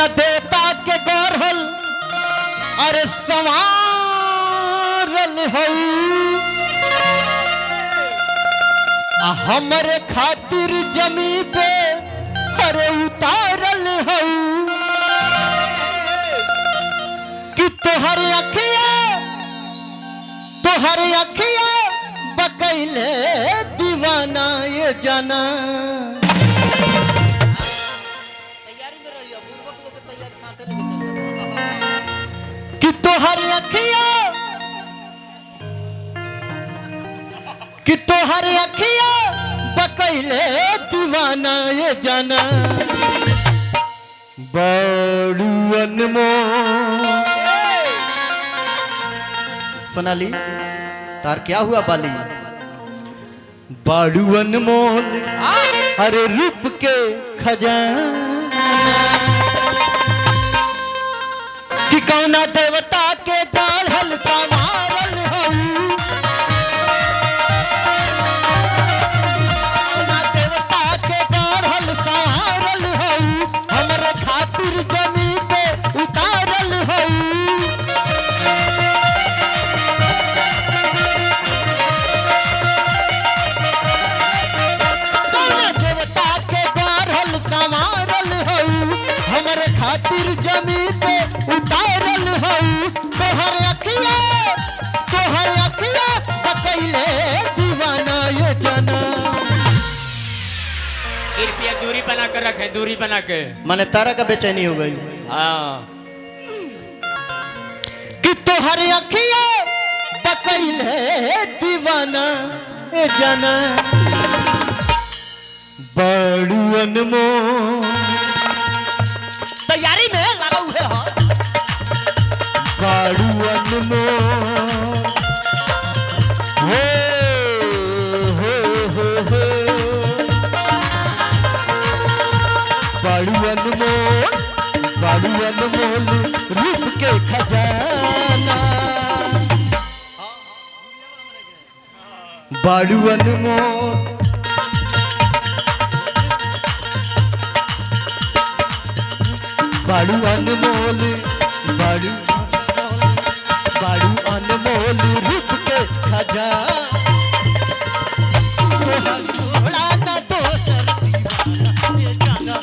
कौना देवता के गौरहल अरे संवारल हऊ हमरे खातिर जमी पे अरे उतारल हऊ कि तोहर अखिया बकैले दीवाना ये जाना तैयारी में रहियो पूर्वक लोग तैयारी साथे कि तोहर अखिया बकैले दीवाना ये जाना बड़ू अनमोल। सोनाली तार क्या हुआ बाली बड़ू अनमोल अरे रूप के खजाना कि कौना देवता के गढ़ल संवारल हऊ कौना देवता के गढ़ल संवारल हऊ हमरे खातिर जमी पे उतारल हऊ हमरे खातिर जमी पे उतारल हऊ तोहर अखिया बकैले दीवाना ये जाना। कृपया दूरी बना कर रखे दूरी बना के माने तारा का बेचैनी हो गई हाँ कि तोहर अखिया बकैले दीवाना ये जाना बड़ू अनमोल। तैयारी में लगा हुए हो बड़ू अनमोल बड़ू अनमोल रूप के खजाना बड़ू अनमोल बड़ू अनमोल रूप के खजाना ना दोसर दीवाना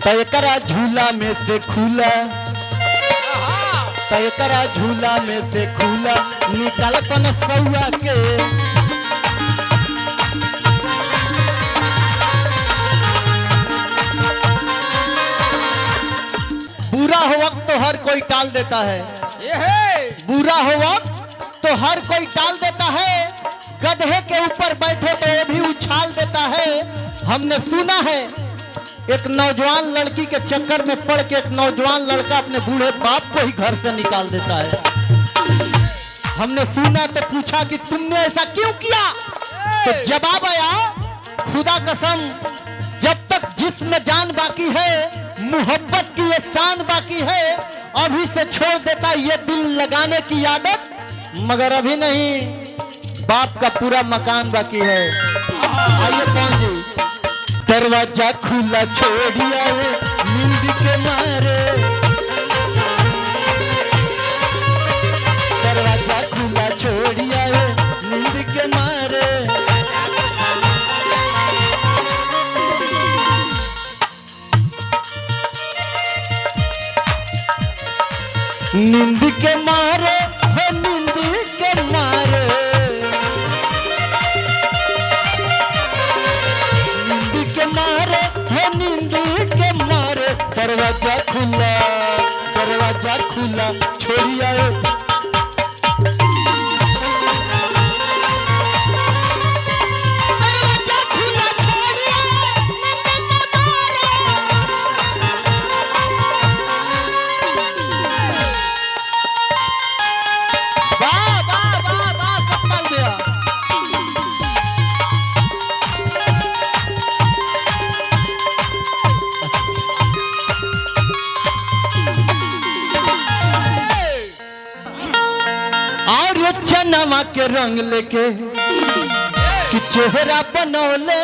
तयकरा झूला में से खुला तयकरा झूला में से खुला निकाल पन सौआ के बुरा हो वक्त तो हर कोई टाल देता है बुरा हो वक्त तो हर कोई टाल देता है गधे के ऊपर बैठे तो वो भी उछाल देता है। हमने सुना है एक नौजवान लड़की के चक्कर में पड़ के एक नौजवान लड़का अपने बूढ़े बाप को ही घर से निकाल देता है। हमने सुना तो पूछा कि तुमने ऐसा क्यों किया तो जवाब आया खुदा कसम जब तक जिस्म जान बाकी है, मोहब्बत की ये शान बाकी है। अभी से छोड़ देता ये दिल लगाने की आदत, मगर अभी नहीं, बाप का पूरा मकान बाकी है। आइए कौन जी, दरवाजा खुला छोड़िया नींद के मारे, दरवाजा खुला छोड़िया नींद के मारे। नींद के मारे हो, नींद के मारे, नींद के मारे हो, नींद के मारे। दरवाजा खुला छोड़िया चनमा के रंग लेके कि चेहरा बनौले,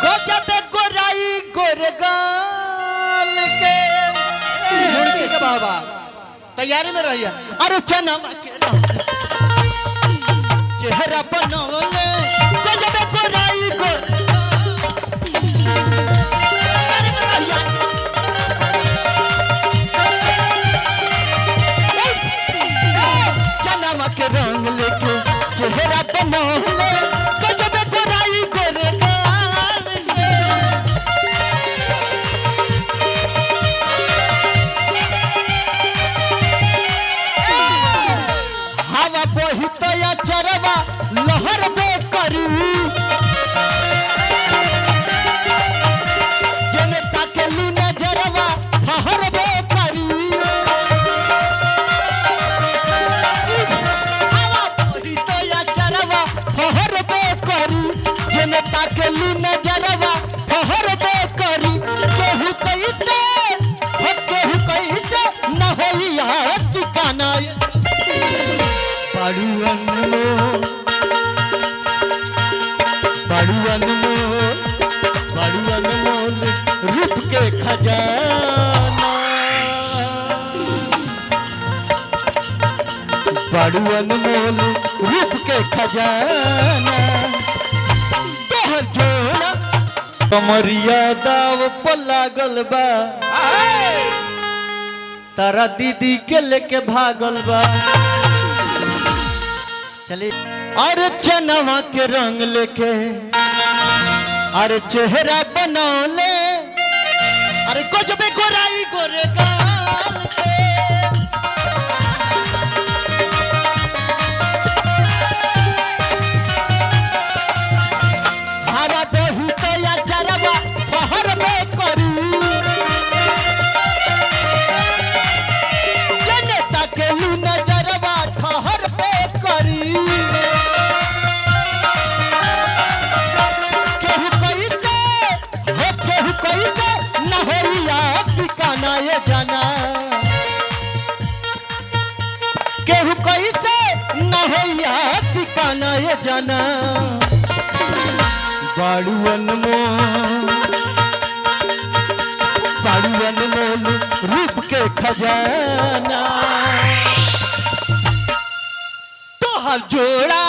गजब गोराई गोरे गाल के। मुड़के के बाबा तैयारी में रहिए। अरे चनमा के रंग चेहरा बनौले, गजब गोराई गोरे के रंग लेके चेहरा बनौले, गजब गोराई गोरे गाल के। हवा बहित या चरवा लहर बे करू, जनता के लू नजरवा हर बे करू। जनता के लू नजरवा फहर बे करी। केहू कैसे हो, केहू कैसे न होइया ठिकाना। बड़ू अनमोल, बड़ू अनमोल, बड़ू अनमोल रूप के खजाना, बड़ू अनमोल रूप के खजाना। जोड़ा कमरिया दाव पर लागल बा, तारा दीदी के लेके भागल बा। चलिए अरे चनवा के रंग लेके, अरे चेहरा बनौले, अरे गजब गोराई गोरे गाल के। जनता के लू नजरवा ठहर पे करी। केहू कैसे हो, केहू कैसे न होइया ठिकाना ये जाना। केहू कैसे न होइया ठिकाना ये जाना। बाड़ू अनमोल, बाड़ू अनमोल रूप के खजाना। तो हर जोड़ा